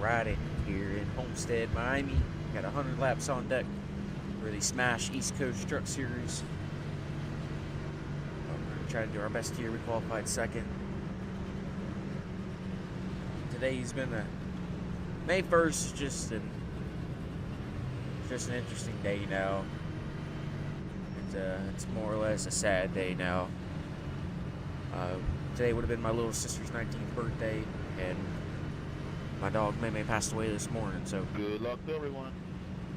riding here in Homestead, Miami. Got 100 laps on deck for the Smash East Coast Truck Series. We're going to try to do our best here. We qualified second. Today's been May 1st, just an interesting day now. It's more or less a sad day now. Today would have been my little sister's 19th birthday, and my dog Meme passed away this morning, so good luck to everyone.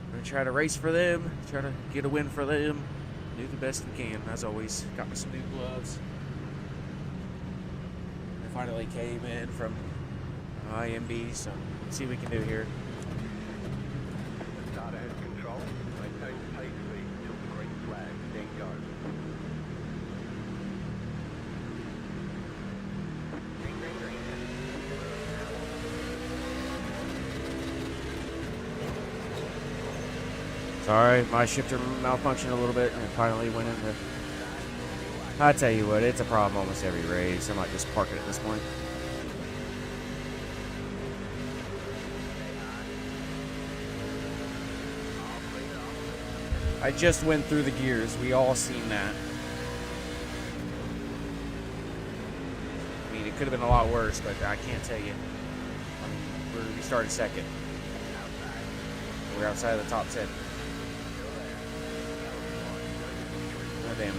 I'm going to try to race for them, try to get a win for them, do the best we can, as always. Got me some new gloves. I finally came in from IMB, so let's see what we can do here. Start ahead control. Maintain pace speed till the green flag. Then go. Sorry, my shifter malfunctioned a little bit and it finally went into... I tell you what, it's a problem almost every race. I might just park it at this point. I just went through the gears. We all seen that. I mean, it could have been a lot worse, but I can't tell you. We started second. We're outside of the top 10. No damage.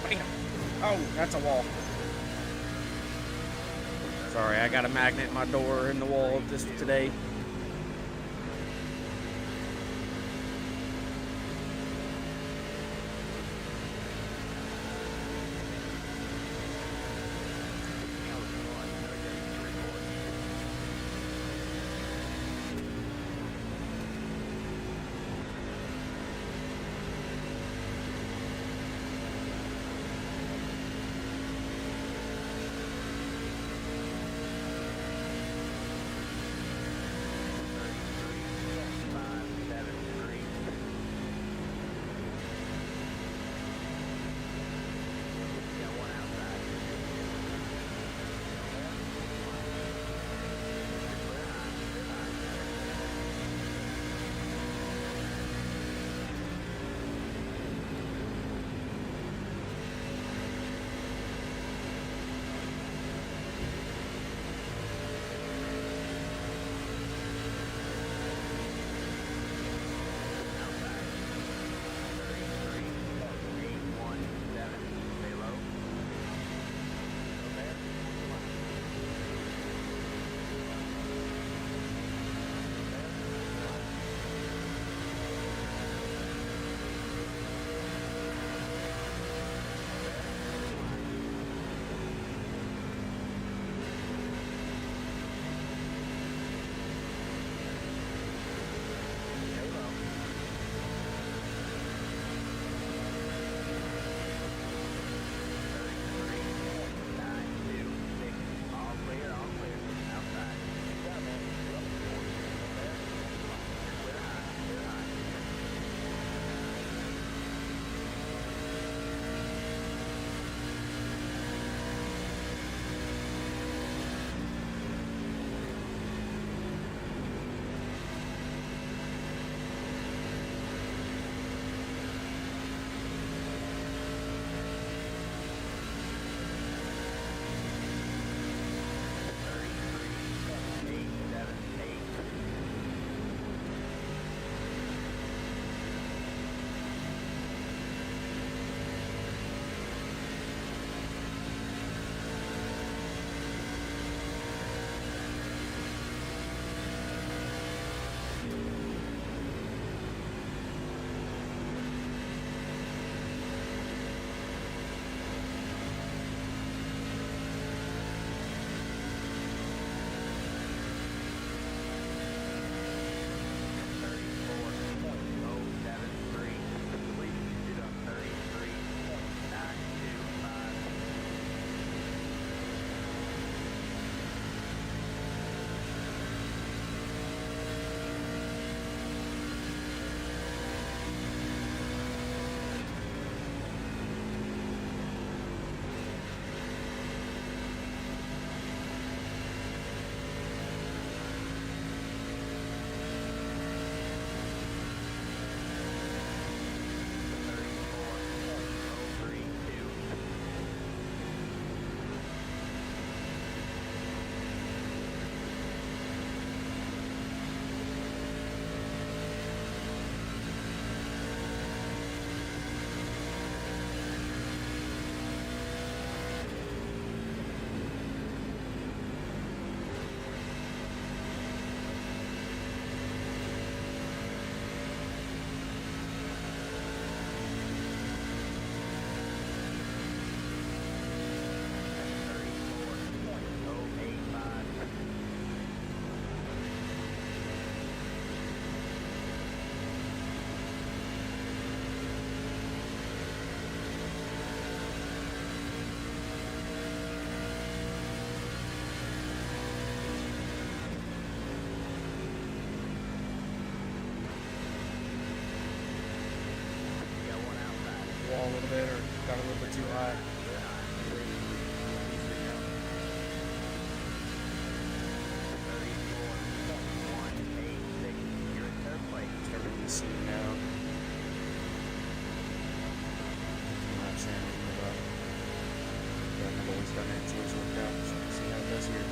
Bam. Oh, that's a wall. Sorry, I got a magnet in my door in the wall today. Wall a little bit, or got a little bit too high. Starting to see now. I'm not saying anything about it. Yeah, I've always done it until it's worked out. So we'll see how it does here.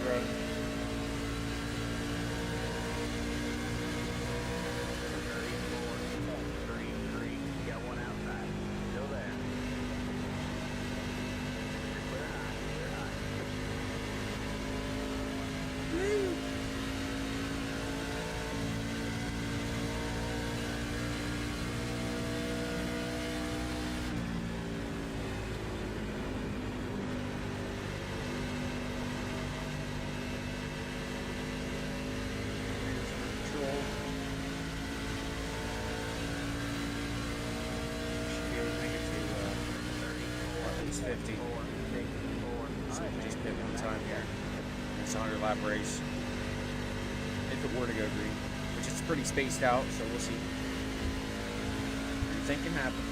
run. 34.33. You got one outside. Still there. Clear high. Clear high. Control. Should be able to make it to at least 50. So we just pit one time here. It's a 100 lap race. If it were to go green, which is pretty spaced out, so we'll see. Anything can happen.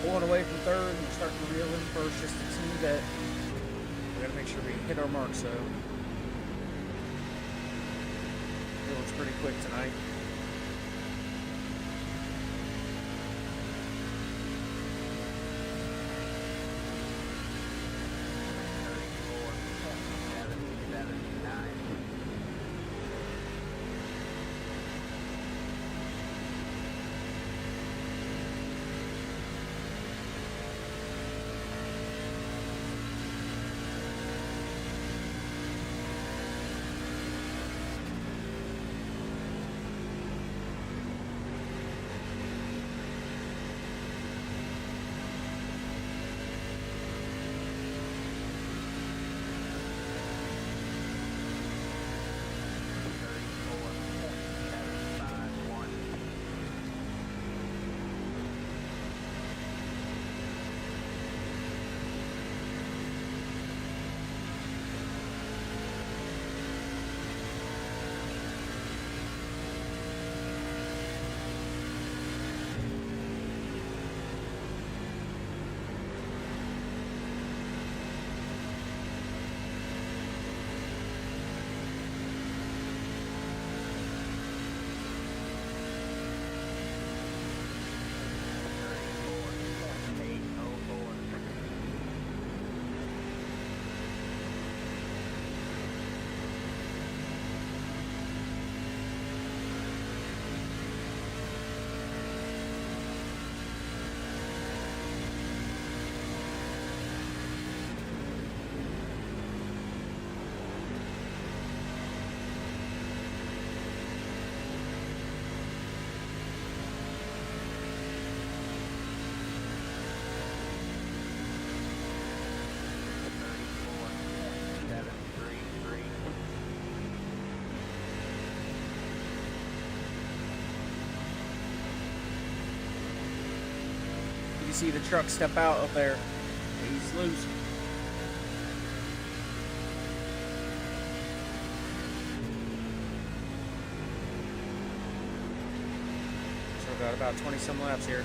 Pulling away from third and starting to reel in first just a teeny bit. We gotta make sure we hit our marks though. It looks pretty quick tonight. see the truck step out of there. He's loose. So we've got about 20 some laps here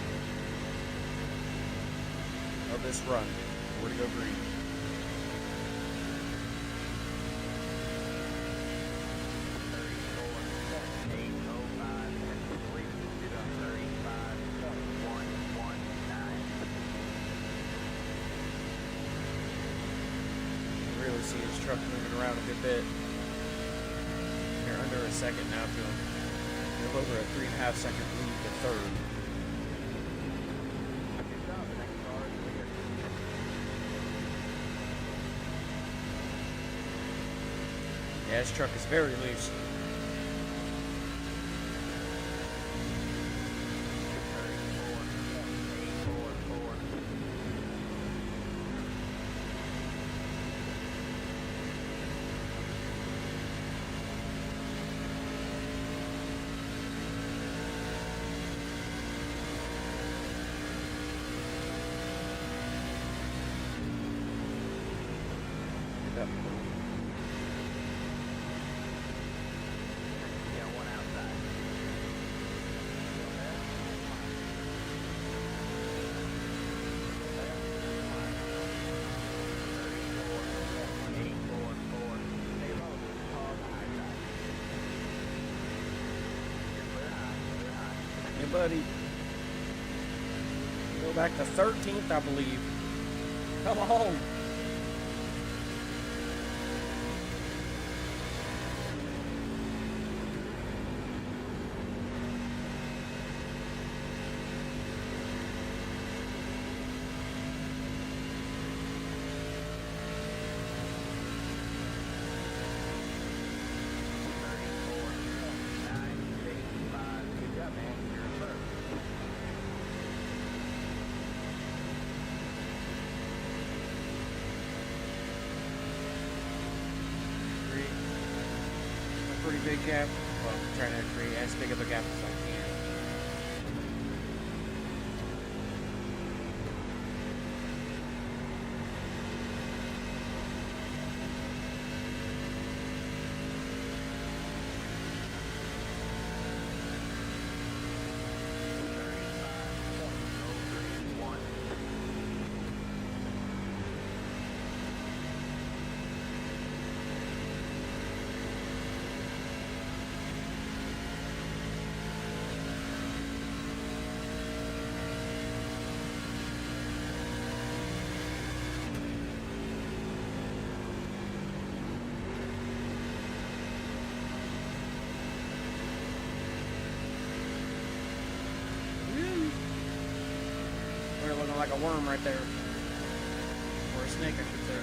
of this run. We're to go green. Really see his truck moving around a good bit. You're under a second now to him. You're over a 3.5 second lead to third. Yeah, his truck is very loose. Yep. Hey, buddy. Go back to 13th, I believe. Come on. Pretty big gap. Well, I'm trying to create as big of a gap as I can. We're looking like a worm right there. Or a snake, I should say.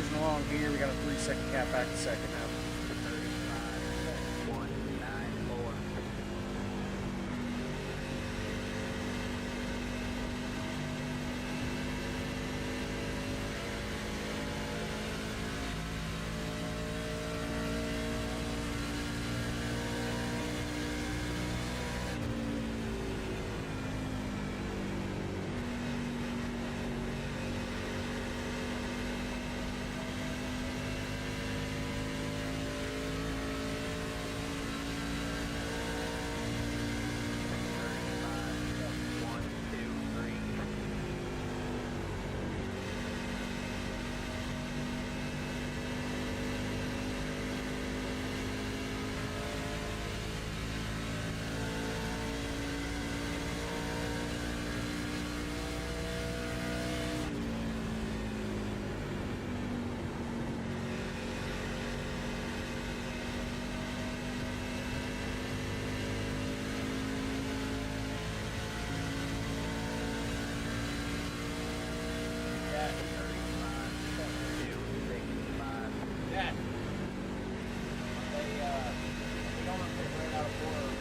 cruising along here. We got a 3-second cap back to second now. 35.194.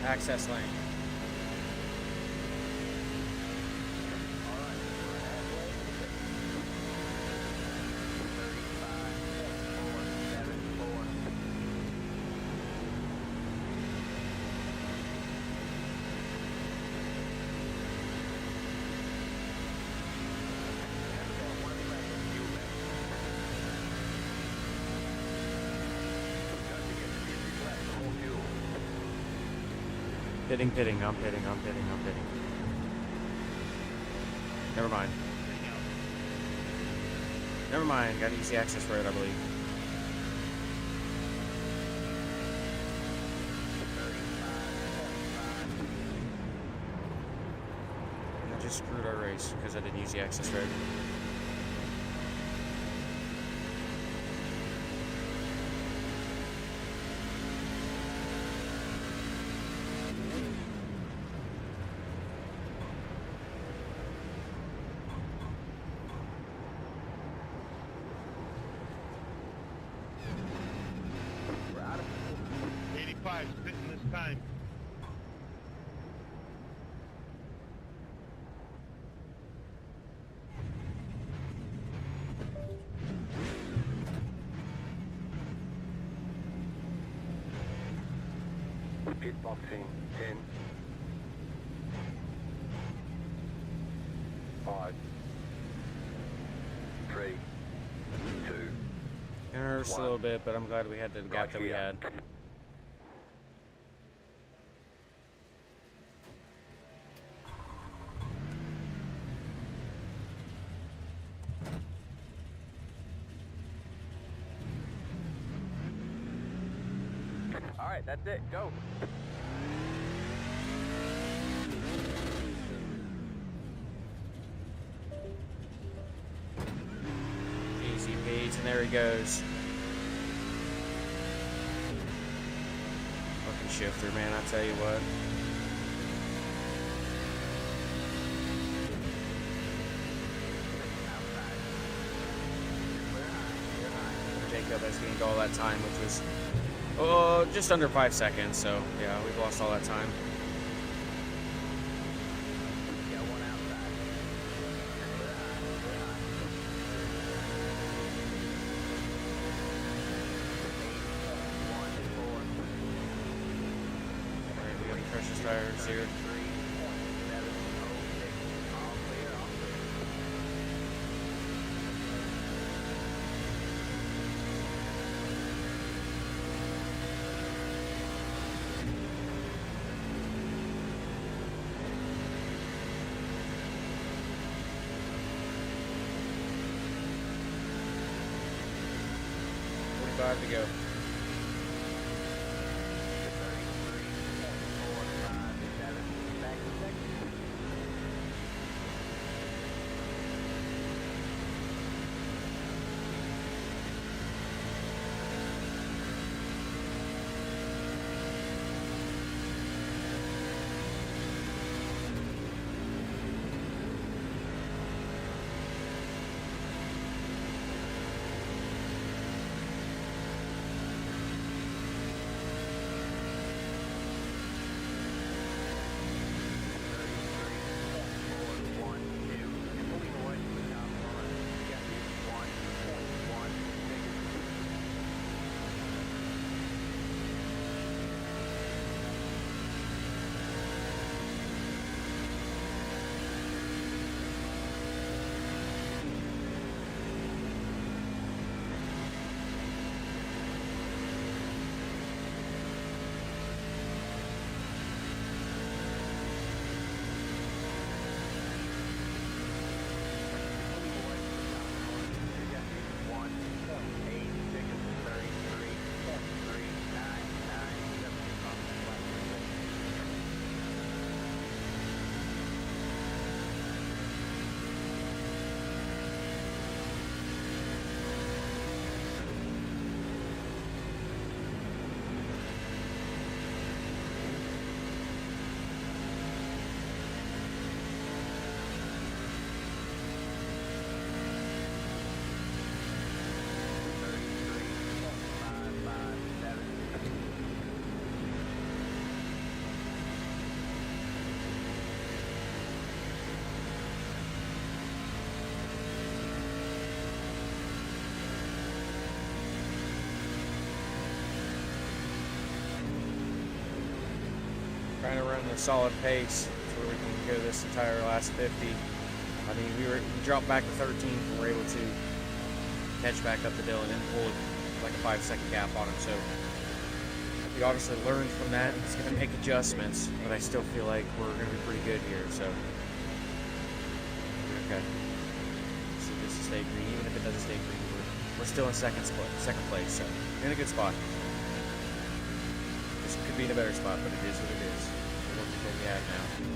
Access lane. Pitting. I'm pitting. Never mind. Gotta use the access road, I believe. I just screwed our race because I didn't use the access road. Spitting this time. Pit boxing 10, 5, 3, 2. It hurts a little bit, but I'm glad we had the gap that we had. All right, that's it. Go. Easy Pete, and there he goes. Fucking shifter, man, I tell you what. Jacob has gained all that time, which was just under 5 seconds, so yeah, we've lost all that time. Alright, we got the precious tires here. To go. Trying to run a solid pace so we can go this entire last 50. I mean, we dropped back to 13 and we're able to catch back up to Dylan and pull like a 5-second gap on him. So I We obviously learned from that. It's going to make adjustments, but I still feel like we're going to be pretty good here. So, okay. So this is stay green. Even if it doesn't stay green, we're still in second place. So we're in a good spot. This could be in a better spot, but it is what it is. We'll look at what we have now.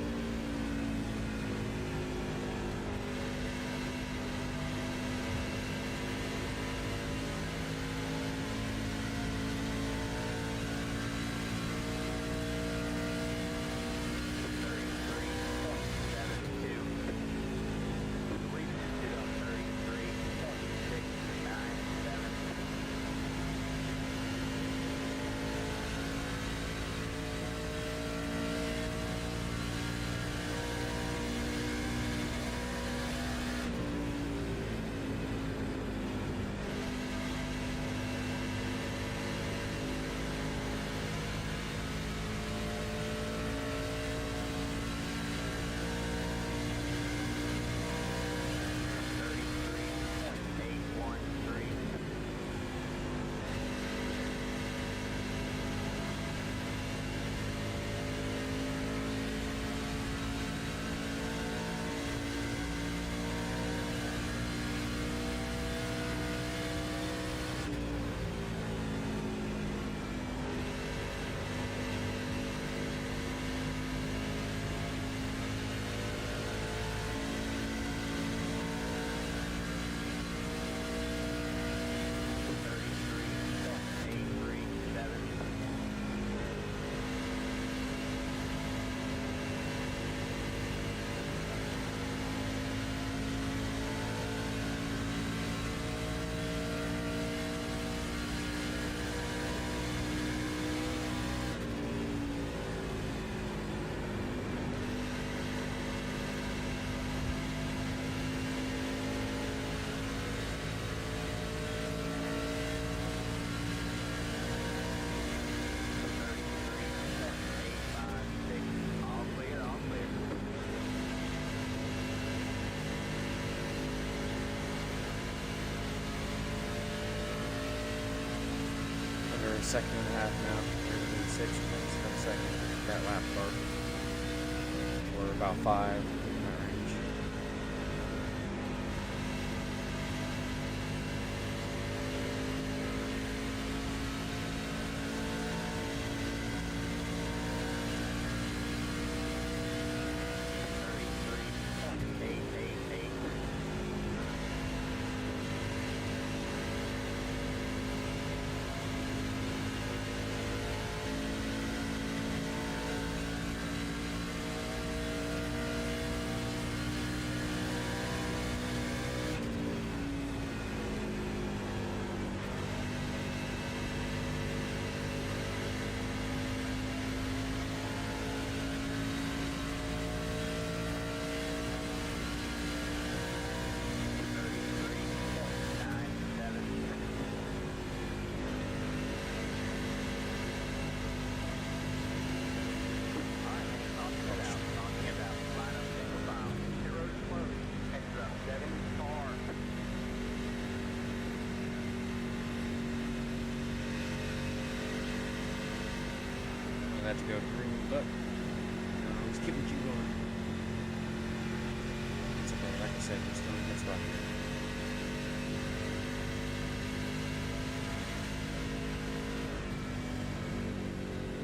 Second and a half now. We're going to be 6 minutes per second. That lap car. We're about 5 in that range. Had to go green, but let's keep what you going. It's okay, like I said, we're still in a good spot here.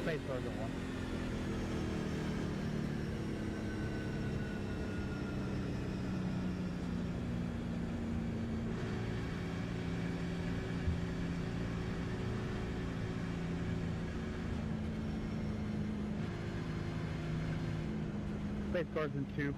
Space cars at one. Space cars in 2.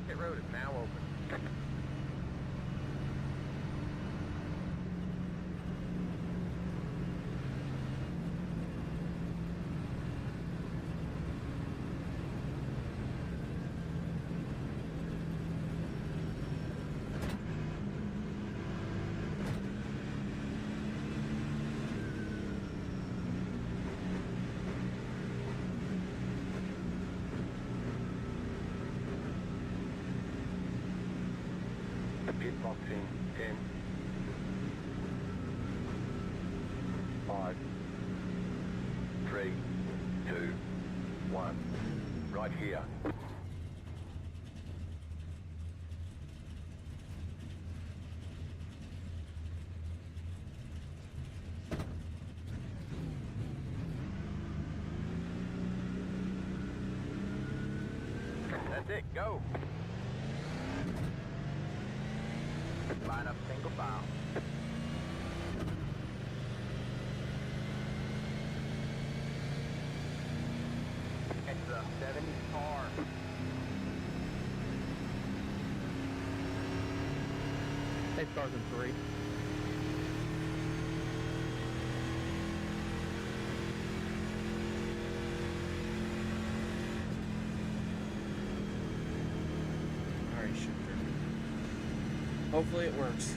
Pit road is now open. Pit box in 10, 5, 3, 2, 1. Right here. That's it, go. Line up single file. It's a 70 car. Pace cars in 3. Alright, shooter. Hopefully it works.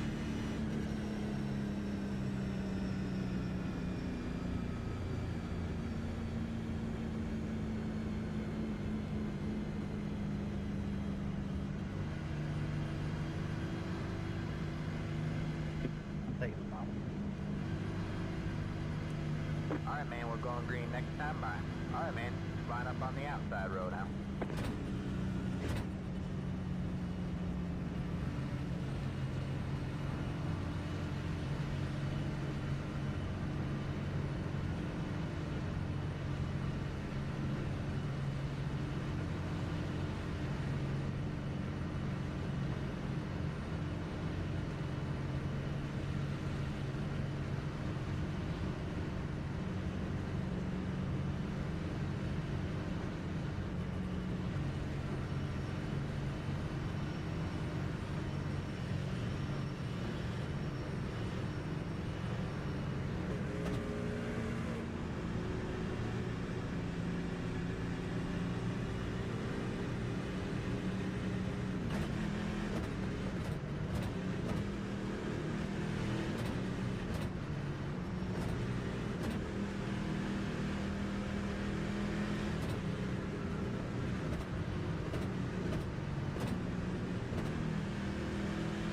I'm taking the bottom. Alright, man, we're going green next time by. Alright, man, line up on the outside road now.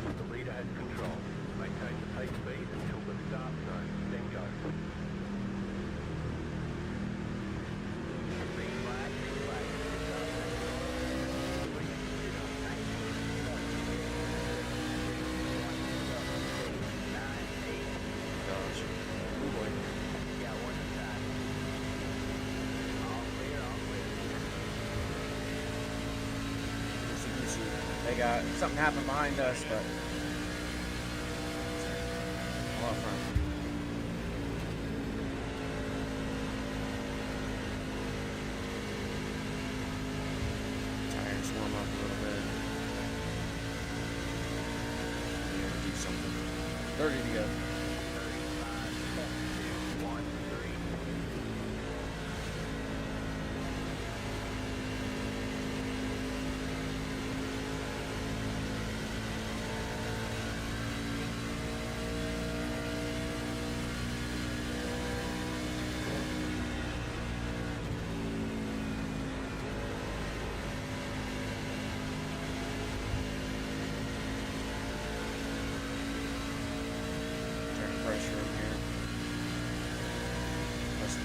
The leader has control. Maintain the pace speed until the start zone, then go. Green flag, green flag. Gosh. Oh boy. Yeah, one inside. All clear, all clear. They got something happened behind us, but all up front. Tires warm up a little bit. We gotta do something. 30 to go. 35, 2, 1, 3. Turn pressure in here. Let's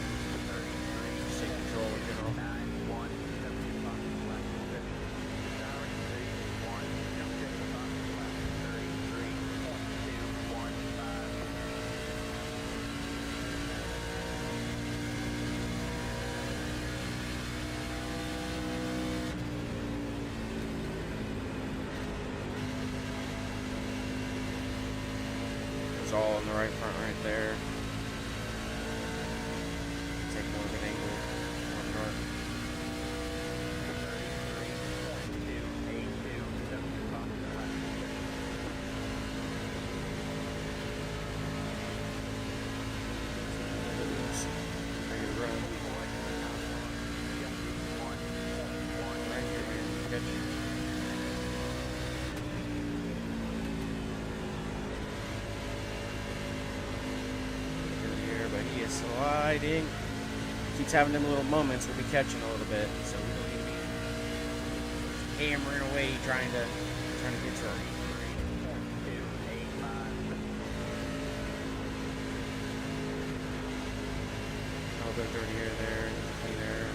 take control of it all. 9-1, 75 left, 50. Sorry, 31, 55 left, 33.215. It's all in the right front right there. Take more of an angle on north. 33.282, 75 left. Ready to run. Right here, man. Catch you. Through here, but he is sliding. Keeps having them little moments we'll be catching a little bit, so we don't need to be hammering away trying to get to him. bit of dirty air there, clean air.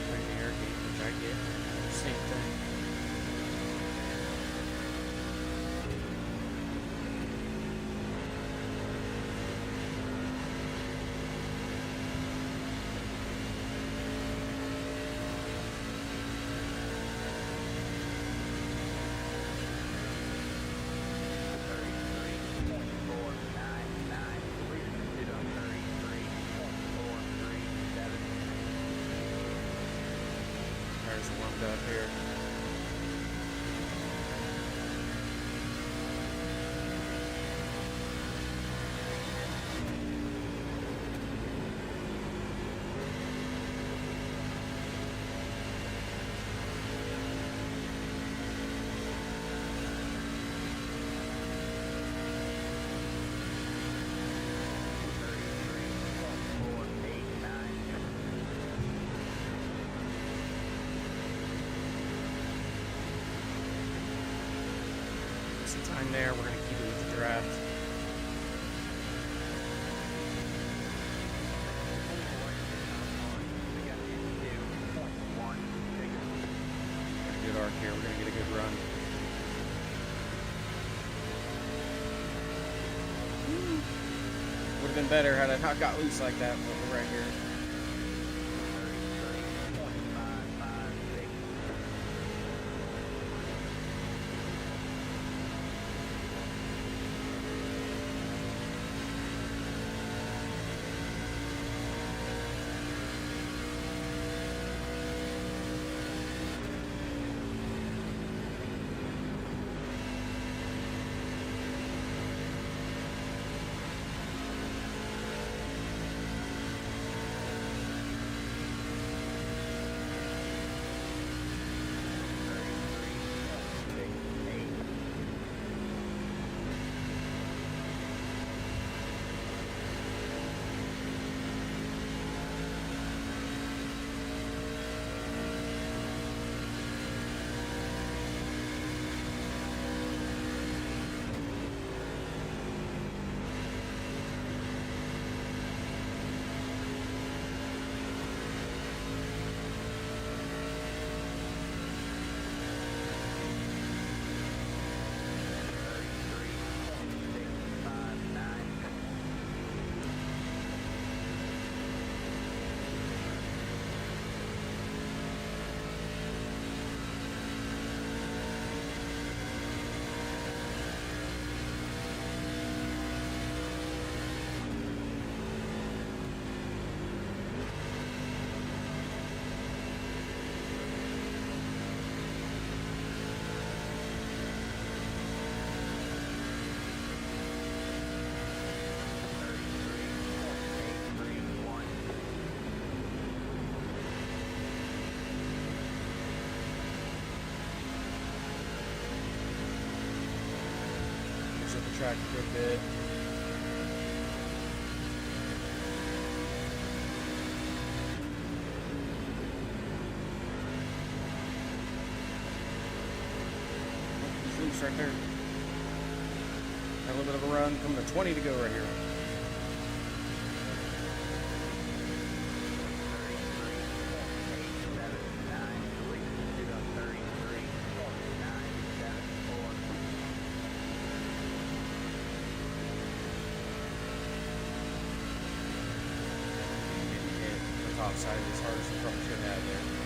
Clean air gate, which I get. Same thing. Tires are warmed up here. Some time there, we're going to keep it with the draft. Got a good arc here, we're going to get a good run. Would have been better had I not got loose like that, but we're right here. Track for a bit. He's loose right there. Got a little bit of a run. Coming to 20 to go right here. Top side as hard as the front should have there.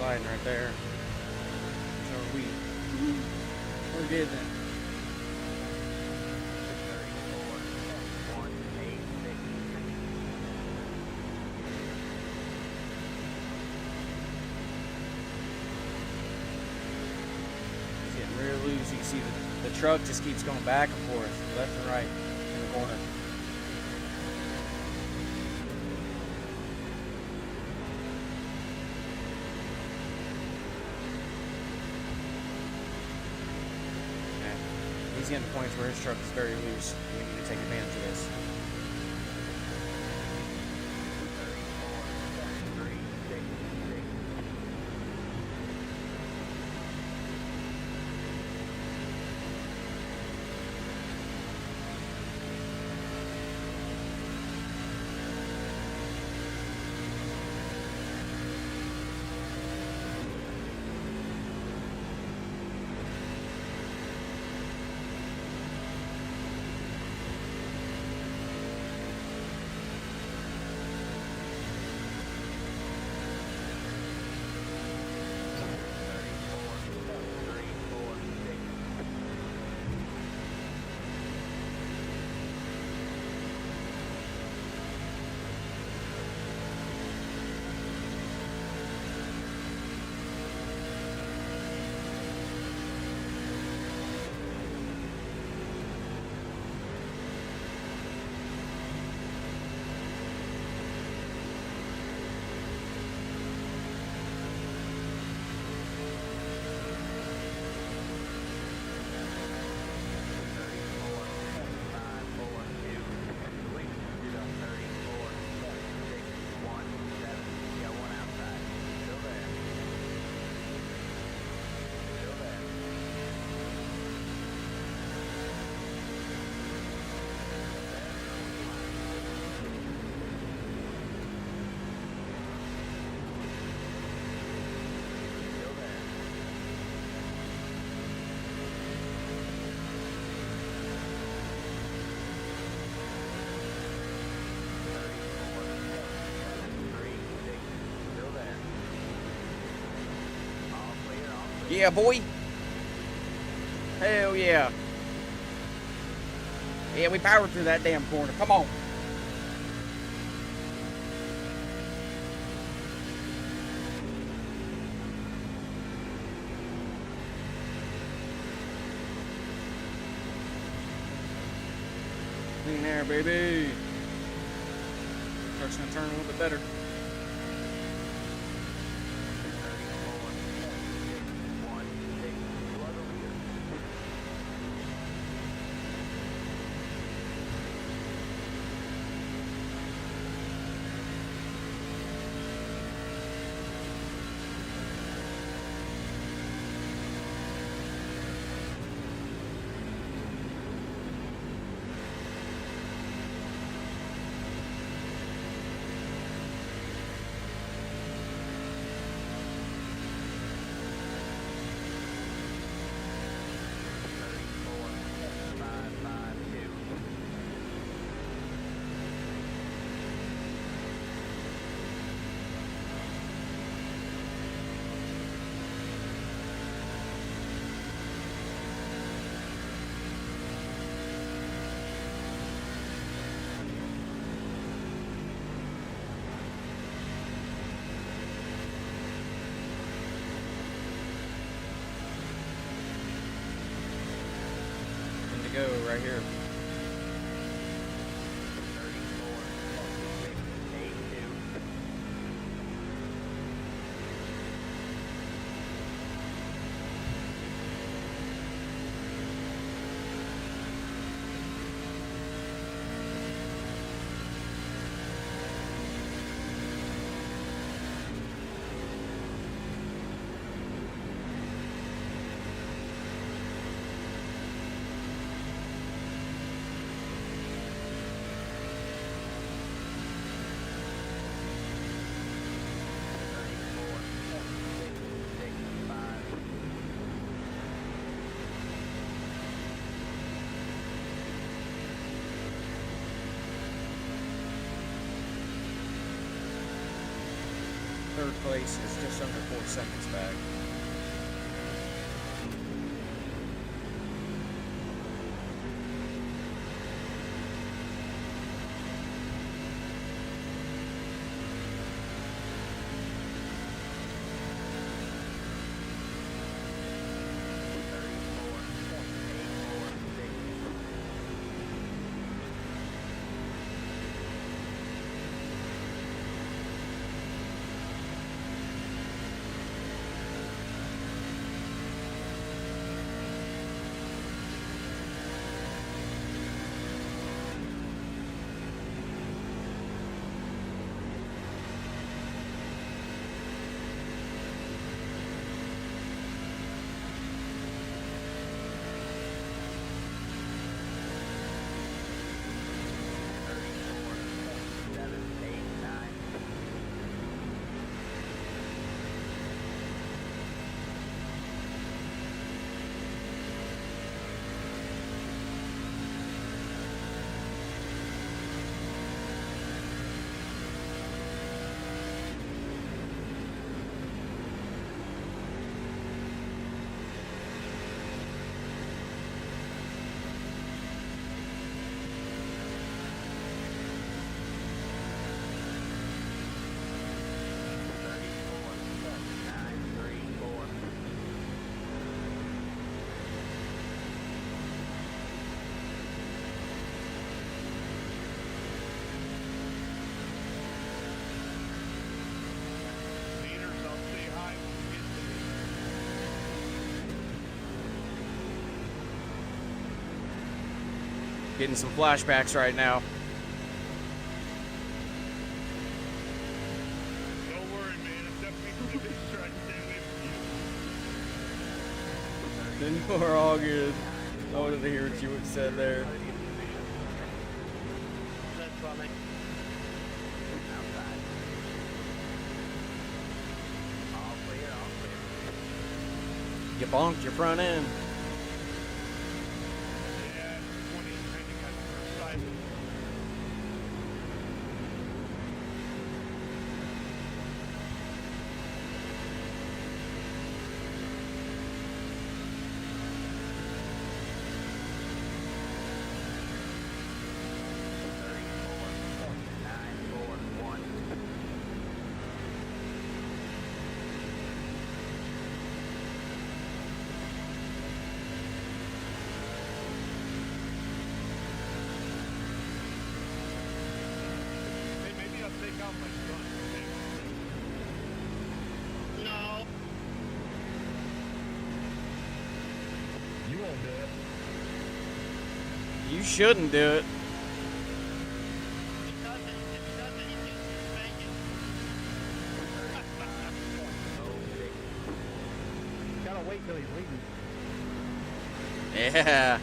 sliding right there. So are we. We're good then. 34, 186. He's getting real loose. You can see the truck just keeps going back and forth, left and right in the corner. He's getting to points where his truck is very loose. We need to take advantage of this. 34, 3, 6, 6. Yeah, boy. Hell yeah. Yeah, we powered through that damn corner. Come on. Clean air, baby. Truck's gonna turn a little bit better. 'Good to go right here. 34, 6, 8, 2. third place is just under 4 seconds back. Getting some flashbacks right now. Don't worry, man. I'm definitely going to be trying to stay away from you. Then we're all good. I wanted to hear what you said there. That's funny. You bonked your front end. Yeah, 20 kind of got the first side. Hey, maybe I'll take out my son. No. You won't do it. You shouldn't do it. Gotta wait till he's leaving. Yeah.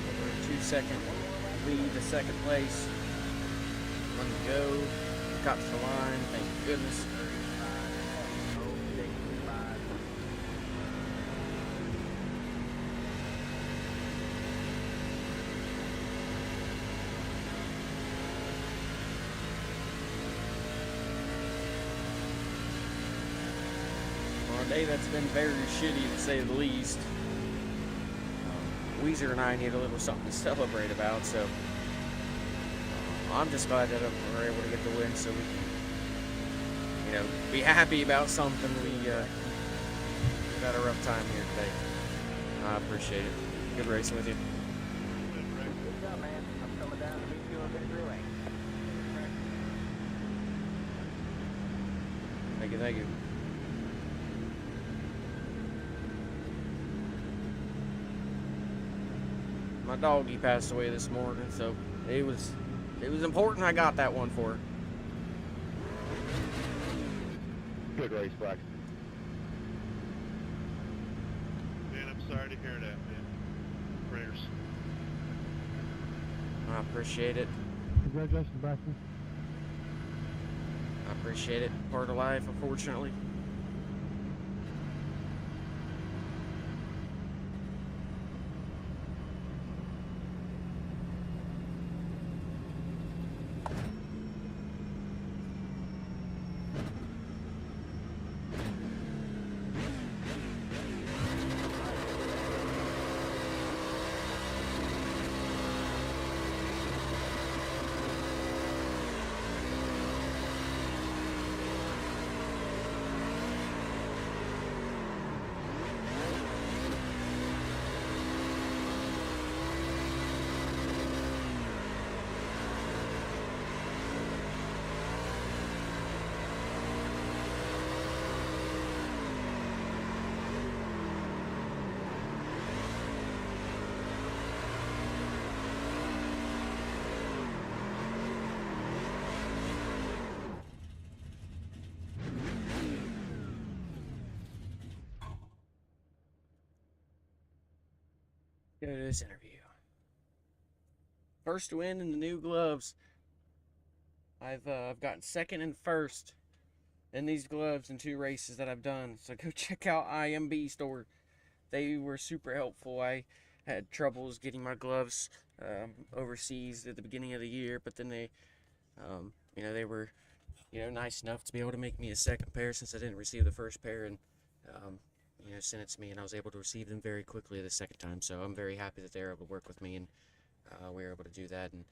Over a 2-second lead to second place. One to go. Got to the line. Thank goodness. On a day that's been very shitty to say the least, Weezer and I need a little something to celebrate about, so I'm just glad that we're able to get the win so we can, be happy about something. We've had a rough time here today. I appreciate it. Good racing with you. Good job, man. I'm coming down to meet you in victory lane. Thank you, thank you. My doggy passed away this morning, so it was important I got that one for her. Good race, Black. Man, I'm sorry to hear that, man. Prayers. I appreciate it. Congratulations, Braxton. I appreciate it. Part of life, unfortunately. Go to this interview. First win in the new gloves. I've gotten second and first in these gloves in 2 races that I've done. So go check out IMB store. They were super helpful. I had troubles getting my gloves overseas at the beginning of the year, but then they, they were, nice enough to be able to make me a second pair since I didn't receive the first pair, and sent it to me, and I was able to receive them very quickly the second time. So I'm very happy that they were able to work with me, and we were able to do that. And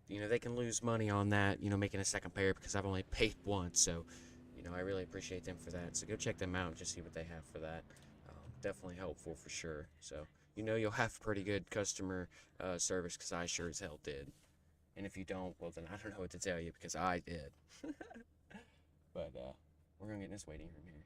they can lose money on that, making a second pair because I've only paid once. So, I really appreciate them for that. So go check them out and just see what they have for that. Definitely helpful for sure. So you'll have pretty good customer service because I sure as hell did. And if you don't, well then I don't know what to tell you because I did. But we're gonna get in this waiting room here.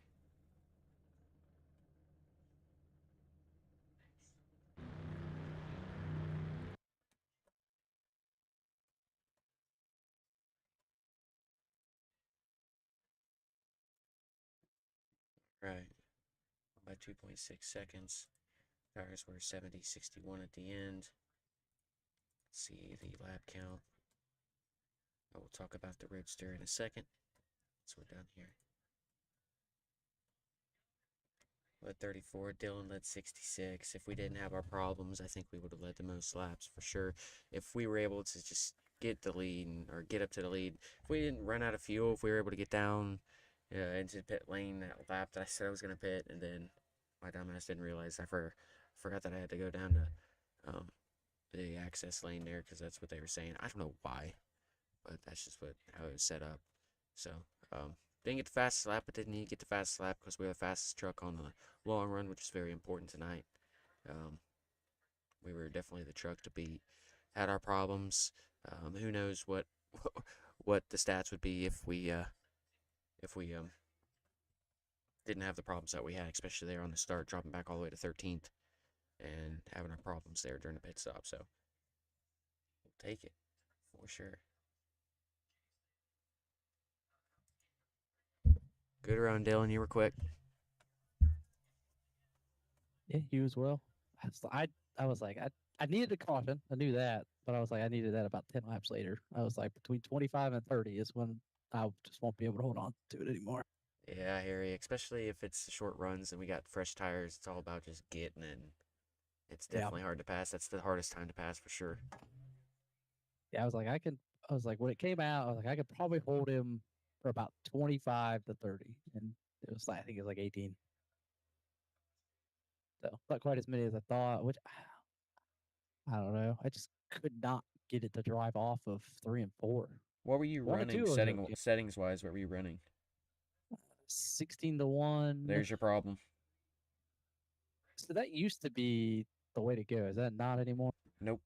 Right. By 2.6 seconds. Tires were 70-61 at the end. Let's see the lap count. I will talk about the roadster in a second. So we're done here. Led 34, Dylan led 66. If we didn't have our problems, I think we would have led the most laps for sure. If we were able to just get the lead or get up to the lead, if we didn't run out of fuel, if we were able to get down into the pit lane that lap that I said I was going to pit, and then my dumbass didn't realize I forgot that I had to go down to the access lane there because that's what they were saying. I don't know why, but that's just how it was set up. So, didn't get the fastest lap, but didn't need to get the fastest lap because we were the fastest truck on the long run, which is very important tonight. We were definitely the truck to beat. Had our problems. Who knows what the stats would be if we didn't have the problems that we had, especially there on the start, dropping back all the way to 13th and having our problems there during the pit stop. So we'll take it for sure. Good run, Dylan. You were quick. Yeah, you as well. I was like, I needed a caution. I knew that, but I was like, I needed that about 10 laps later. I was like, between 25 and 30 is when I just won't be able to hold on to it anymore. Yeah, Harry, especially if it's short runs and we got fresh tires. It's all about just getting in. It's definitely hard to pass. That's the hardest time to pass for sure. Yeah, I was like, when it came out, I was like, I could probably hold him for about 25 to 30. And it was like, I think it was like 18. So not quite as many as I thought, which I don't know. I just could not get it to drive off of 3 and 4. What were you 1 and running 2 was okay. settings wise? What were you running? 16 to 1. There's your problem. So that used to be the way to go. Is that not anymore? Nope.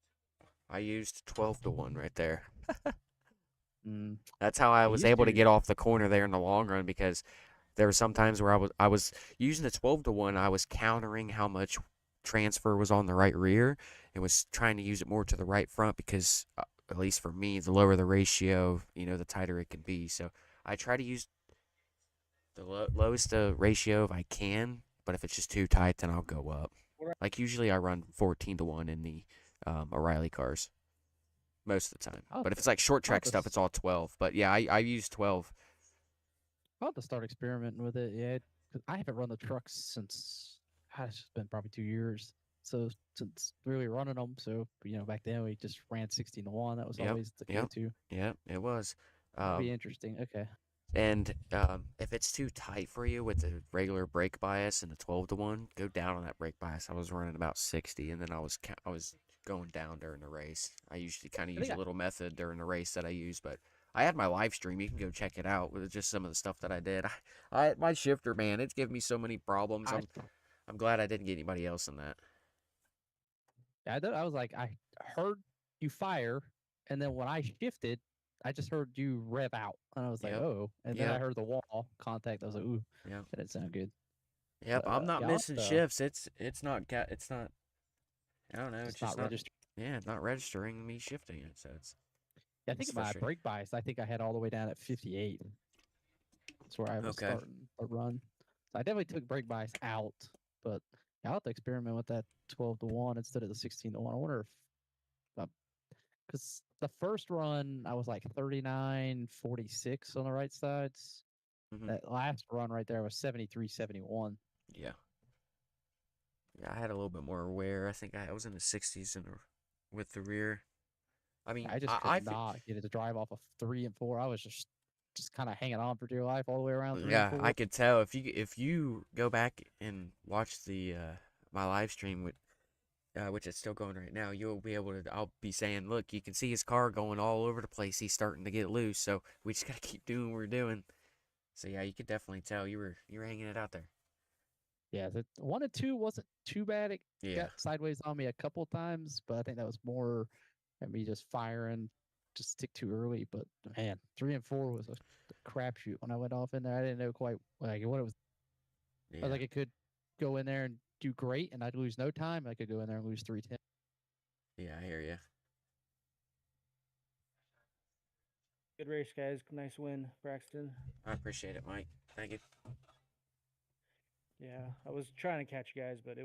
I used 12 to 1 right there. Mm. That's how I I was used able to to. get off the corner there in the long run because there were some times where I was using the 12 to 1. I was countering how much transfer was on the right rear and was trying to use it more to the right front because at least for me, the lower the ratio, the tighter it can be. So I try to use the lowest ratio if I can, but if it's just too tight, then I'll go up. Like usually I run 14 to 1 in the O'Reilly cars most of the time. I'll But have if to, it's like short I'll have track to, stuff, it's all 12. But yeah, I use 12. I'll have to start experimenting with it. Yeah, 'cause I haven't run the trucks since it's just been probably 2 years. So since really running them, so back then we just ran 16 to 1. That was Yep, always the yep, go-to. yep, it was. That'd be Um, interesting. Okay. and if it's too tight for you with the regular brake bias and the 12 to 1, go down on that brake bias. I was running about 60, and then I was going down during the race. I usually kind of I use think a little method during the race that I use, but I had my live stream. You can go check it out with just some of the stuff that I did. My shifter, man, it's given me so many problems. I, I'm glad I didn't get anybody else in that. I was like, I heard you fire, and then when I shifted, I just heard you rev out, and I was like, Yep, oh, and then I yep, heard the wall contact. I was like, ooh, yep, that didn't sound good. yep. But I'm not yeah, I'll have missing to, shifts. It's not it's not. I don't know. It's just just not not. register. Yeah, it's not registering me shifting it. So Yeah, I it's think my frustrating. brake bias, I think I had all the way down at 58. That's where I was Okay. starting a run. So I definitely took brake bias out, but yeah, I'll have to experiment with that 12 to 1 instead of the 16 to 1. I wonder if, because the first run, I was like 39.46 on the right sides. Hmm. That last run right there was 73.71. Yeah. Yeah, I had a little bit more wear. I think I was in the 60s with the rear. I mean, I just could not get it to drive off of 3 and 4. I was just kind of hanging on for dear life all the way around 3 and yeah, 4. I could tell if you go back and watch the my live stream with which is still going right now, you'll be able to. I'll be saying, look, you can see his car going all over the place. He's starting to get loose, so we just gotta keep doing what we're doing. So yeah, you could definitely tell you were hanging it out there. Yeah, the 1 and 2 wasn't too bad. It Yeah, got sideways on me a couple times, but I think that was more at me just firing, just stick too early. But man, 3 and 4 was a crapshoot when I went off in there. I didn't know quite like what it was. I was yeah, like, it could go in there and do great, and I'd lose no time. I could go in there and lose 310. yeah. I hear you. Good race, guys. Nice win, Braxton. I appreciate it, Mike. Thank you. Yeah, I was trying to catch you guys, but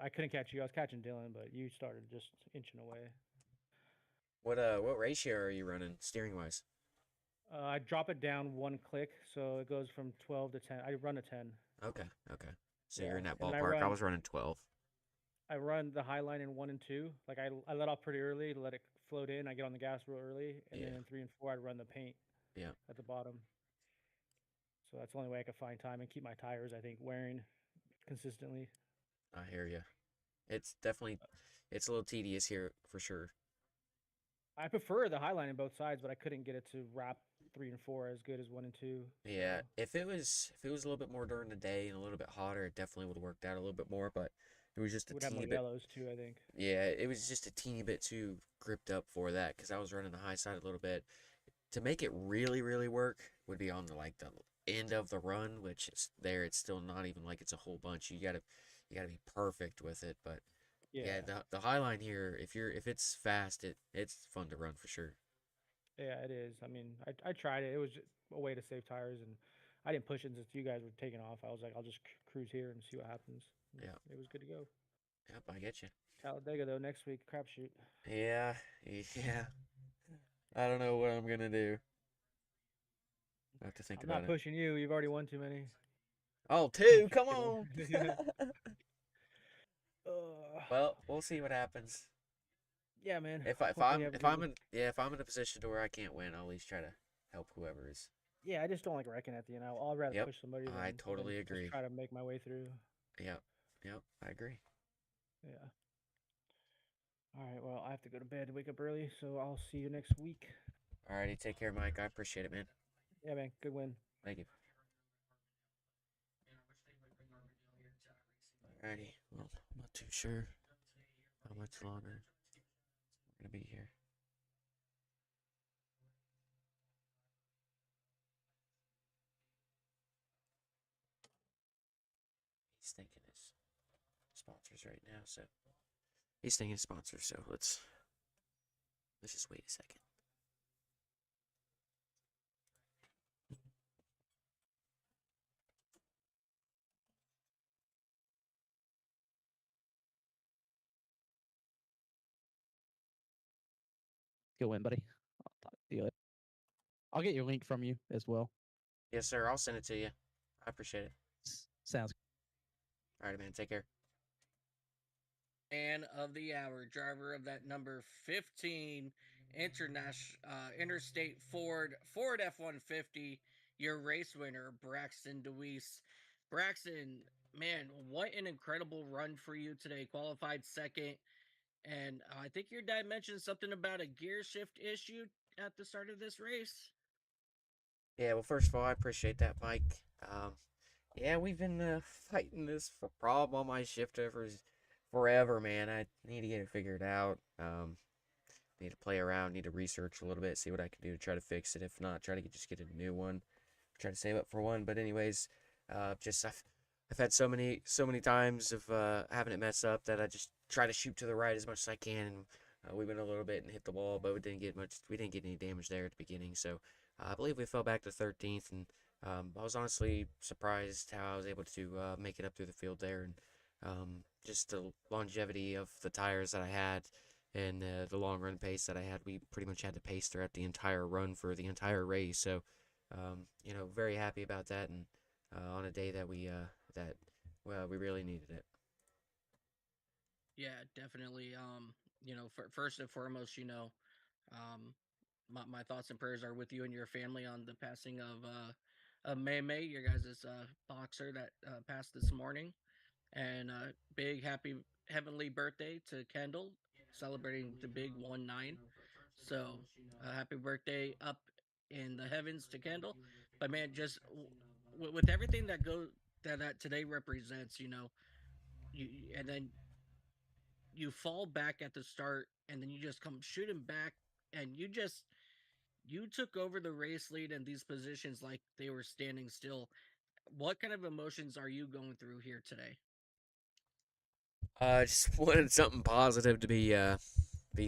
I couldn't catch you. I was catching Dylan, but you started just inching away. What ratio are you running steering wise? I drop it down 1 click, so it goes from 12 to 10. I run a 10. Okay, okay. So Yeah, you're in that and ballpark. I was running 12. I run the high line in 1 and 2. Like I let off pretty early to let it float in. I get on the gas real early, and then Yeah, in 3 and 4, I'd run the paint yeah. at the bottom. So that's the only way I could find time and keep my tires, I think, wearing consistently. I hear you. It's definitely it's a little tedious here for sure. I prefer the high line in both sides, but I couldn't get it to wrap 3 and 4 as good as 1 and 2. Yeah, So if it was a little bit more during the day and a little bit hotter, it definitely would have worked out a little bit more. But it was just a would have more teeny bit. yellows too, I think. Yeah, it was just a teeny bit too gripped up for that because I was running the high side a little bit. To make it really, really work would be on the end of the run, which is there. It's still not even like it's a whole bunch. You gotta be perfect with it. But Yeah, yeah, the high line here, if it's fast, it's fun to run for sure. yeah, it is. I mean, I tried it. It was just a way to save tires, and I didn't push it since you guys were taking off. I was like, I'll just cruise here and see what happens. And Yeah, it was good to go. yep, I get you. Talladega though next week, crapshoot. Yeah, yeah. I don't know what I'm gonna do. I have to think I'm about not it. pushing you. You've already won too many. Oh, I'm two, just come on. kidding. uh, Well, we'll see what happens. yeah, man. If I, if Hopefully you I'm have a if good I'm in yeah if I'm in a position to where I can't win, I'll at least try to help whoever is. Yeah, I just don't like wrecking at the end. I'll rather Yep, push somebody I than totally just agree. try to make my way through. Yep, yep, I agree. Yeah. All right. Well, I have to go to bed, wake up early, so I'll see you next week. Alrighty, take care, Mike. I appreciate it, man. Yeah, man. Good win. Thank you. Alrighty. Well, I'm not too sure how much longer we're gonna be here. He's thinking his sponsors right now, so he's thinking his sponsors. So let's just wait a second. Good win, buddy. I'll talk to you later. I'll get your link from you as well. Yes, sir. I'll send it to you. I appreciate it. Sounds All right, man. Take care. Man of the hour, driver of that number 15 Interstate Ford F-150, your race winner, Braxton DeWeese. Braxton, man, what an incredible run for you today. Qualified second. And I think your dad mentioned something about a gear shift issue at the start of this race. Yeah, well, first of all, I appreciate that, Mike. Yeah, we've been fighting this problem on my shifter for forever, man. I need to get it figured out. Need to play around, need to research a little bit, see what I can do to try to fix it. If not, try to just get a new one. Try to save up for one. But anyways, just I've had so many times of having it mess up that I just try to shoot to the right as much as I can. And we went a little bit and hit the wall, but we didn't get much. We didn't get any damage there at the beginning. So I believe we fell back to 13th, and I was honestly surprised how I was able to make it up through the field there, and just the longevity of the tires that I had and the long run pace that I had. We pretty much had to pace throughout the entire run for the entire race. So very happy about that, and on a day that we really needed it. Yeah, definitely. First and foremost, um, my thoughts and prayers are with you and your family on the passing of May, your guys' boxer that passed this morning. And big happy heavenly birthday to Kendall, celebrating the big 1-9. So happy birthday up in the heavens to Kendall. But man, just with everything that today represents, and then you fall back at the start, and then you just come shooting back, and you took over the race lead in these positions like they were standing still. What kind of emotions are you going through here today? Just wanted something positive to be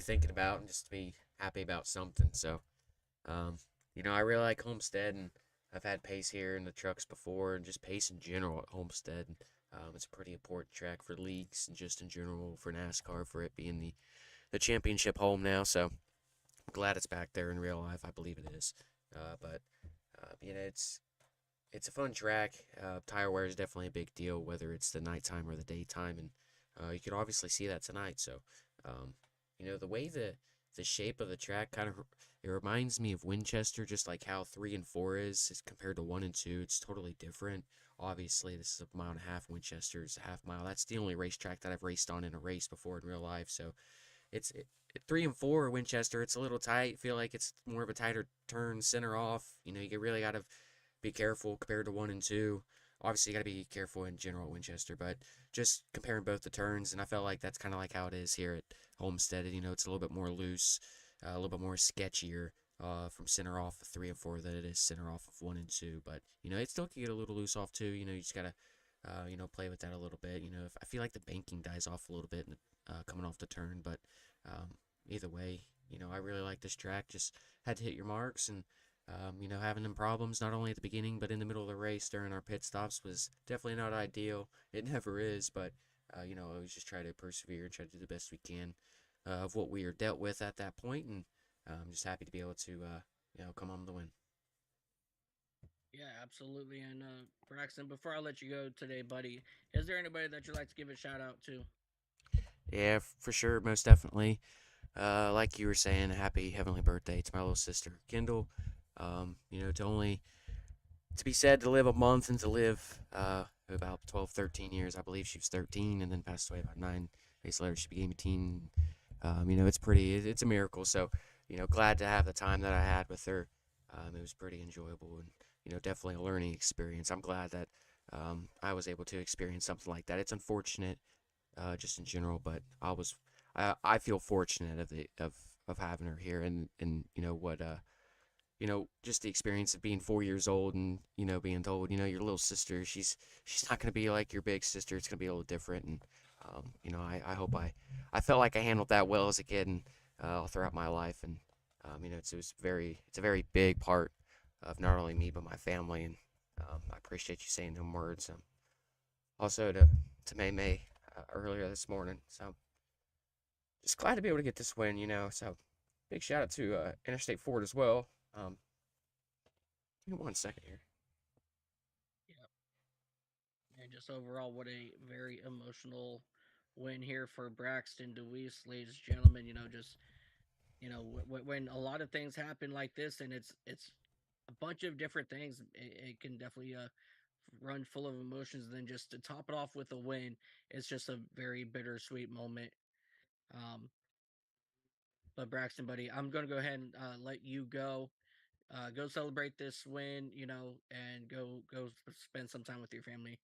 thinking about and just to be happy about something. So, I really like Homestead, and I've had pace here in the trucks before, and just pace in general at Homestead. It's a pretty important track for leagues and just in general for NASCAR, for it being the championship home now. So I'm glad it's back there in real life. I believe it is. But it's a fun track. Tire wear is definitely a big deal, whether it's the nighttime or the daytime, and you can obviously see that tonight. So, the way the shape of the track kind of it reminds me of Winchester, just like how 3 and 4 is compared to 1 and 2. It's totally different. Obviously, this is a mile and a half. Winchester is a half mile. That's the only racetrack that I've raced on in a race before in real life. So, it's 3 and 4 Winchester. It's a little tight. Feel like it's more of a tighter turn, center off. You really got to be careful compared to 1 and 2. Obviously, you got to be careful in general at Winchester, but just comparing both the turns, and I felt like that's kind of like how it is here at Homestead. It's a little bit more loose, a little bit more sketchier from center off of 3 and 4 than it is center off of 1 and 2. But it still can get a little loose off too. You just gotta play with that a little bit. If I feel like the banking dies off a little bit coming off the turn, but either way, I really like this track. Just had to hit your marks, and having them problems not only at the beginning but in the middle of the race during our pit stops was definitely not ideal. It never is, but always just try to persevere and try to do the best we can of what we are dealt with at that point, and I'm just happy to be able to come home to win. Yeah, absolutely. And Braxton, before I let you go today, buddy, is there anybody that you'd like to give a shout out to? Yeah, for sure, most definitely. Like you were saying, happy heavenly birthday to my little sister Kendall. To be said to live a month and to live about 12, 13 years. I believe she was 13 and then passed away about 9 days later. She became 18. It's a miracle. So, glad to have the time that I had with her. It was pretty enjoyable, and, definitely a learning experience. I'm glad that, I was able to experience something like that. It's unfortunate, just in general, but I feel fortunate of having her here, and just the experience of being 4 years old and, being told, your little sister, she's not going to be like your big sister. It's going to be a little different. And, I hope I felt like I handled that well as a kid and all throughout my life. And, it's a very big part of not only me, but my family. And I appreciate you saying them words. Also to May May earlier this morning. So just glad to be able to get this win, So big shout out to Interstate Ford as well. Give me 1 second here. Yeah. And just overall, what a very emotional win here for Braxton Deweese, ladies and gentlemen. Just when a lot of things happen like this, and it's a bunch of different things, it can definitely run full of emotions. And then just to top it off with a win, it's just a very bittersweet moment. Um, but Braxton, buddy, I'm gonna go ahead and let you go. Go celebrate this win, and go spend some time with your family.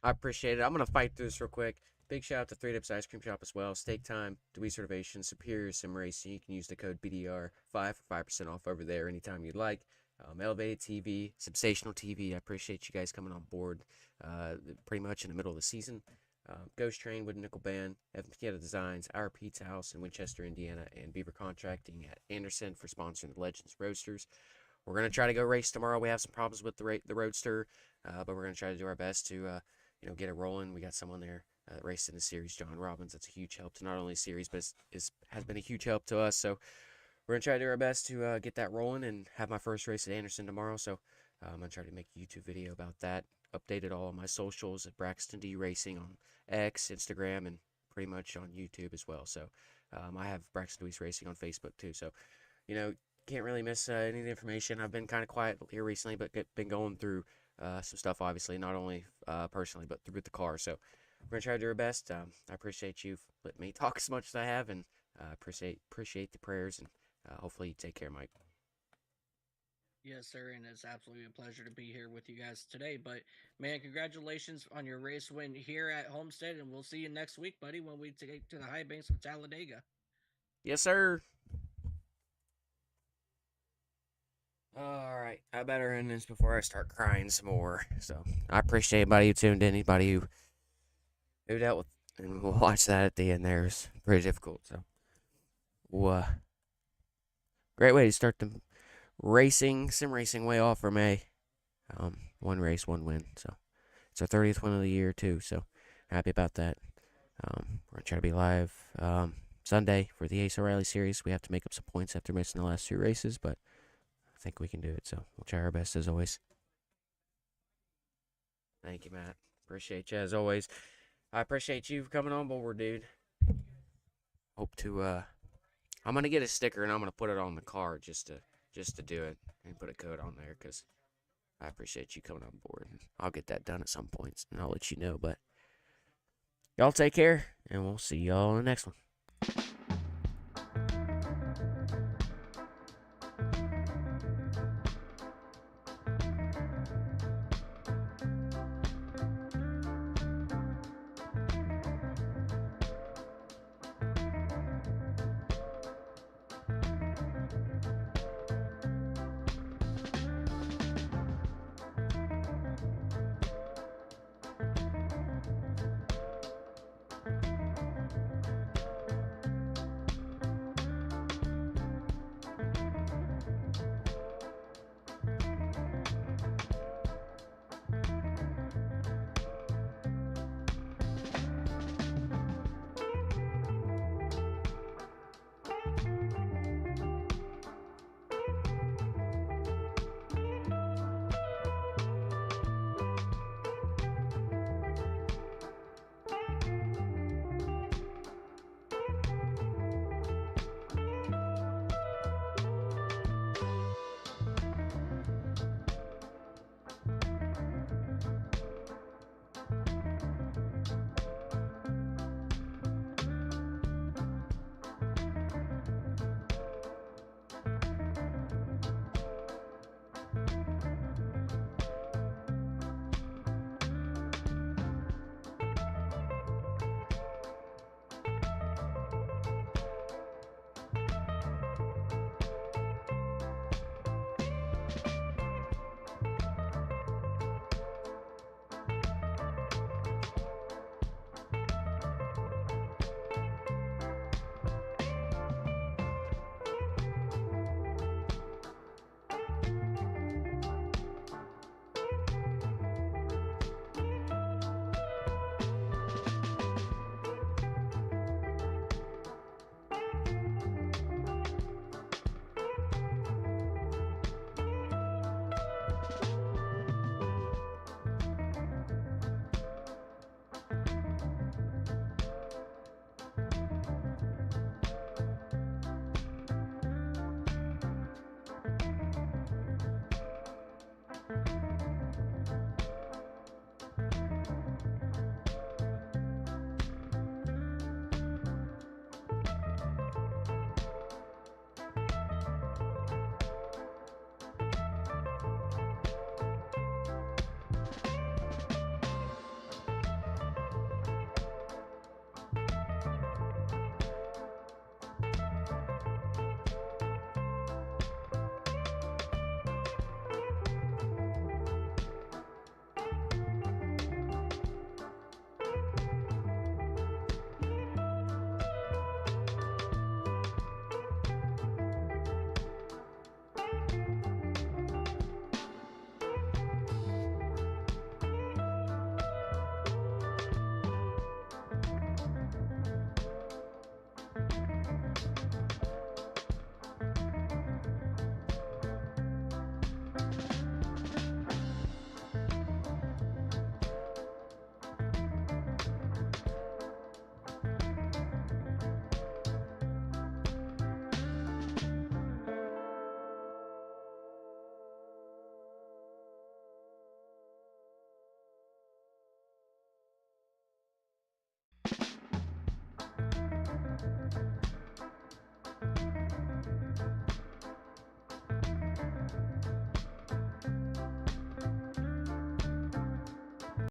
I appreciate it. I'm going to fight through this real quick. Big shout out to 3 Dips Ice Cream Shop as well. Steak Time, Dewey's Reservation, Superior Sim Racing. You can use the code BDR5 for 5% off over there anytime you'd like. Elevated TV, Sensational TV. I appreciate you guys coming on board pretty much in the middle of the season. Ghost Train, Wood Nickel Band, Pieta Designs, Our Pizza House in Winchester, Indiana, and Beaver Contracting at Anderson for sponsoring the Legends Roasters. We're going to try to go race tomorrow. We have some problems with the Roadster, but we're going to try to do our best to get it rolling. We got someone there raced in the series, John Robbins. That's a huge help to not only the series, but has been a huge help to us. So we're going to try to do our best to get that rolling and have my first race at Anderson tomorrow. So I'm going to try to make a YouTube video about that. Updated all of my socials at Braxton D Racing on X, Instagram, and pretty much on YouTube as well. So I have Braxton Deweese Racing on Facebook too. So, can't really miss any of the information. I've been kind of quiet here recently, but been going through some stuff, obviously, not only personally, but through the car. So we're going to try to do our best. I appreciate you letting me talk as much as I have, and appreciate the prayers, and hopefully you take care, Mike. Yes, sir, and it's absolutely a pleasure to be here with you guys today. But man, congratulations on your race win here at Homestead, and we'll see you next week, buddy, when we take to the high banks of Talladega. Yes, sir. All right, I better end this before I start crying some more. So I appreciate anybody who tuned in, anybody who dealt with, and we'll watch that at the end there. It's pretty difficult. So, great way to start the sim racing way off for May. One race, one win. So it's our 30th win of the year too. So happy about that. We're gonna try to be live Sunday for the Ace O'Reilly series. We have to make up some points after missing the last 2 races, but I think we can do it. So we'll try our best as always. Thank you, Matt. Appreciate you as always. I appreciate you coming on board, dude. Hope to I'm gonna get a sticker and I'm gonna put it on the car just to do it and put a code on there, because I appreciate you coming on board. I'll get that done at some points and I'll let you know. But y'all take care, and we'll see y'all in the next one.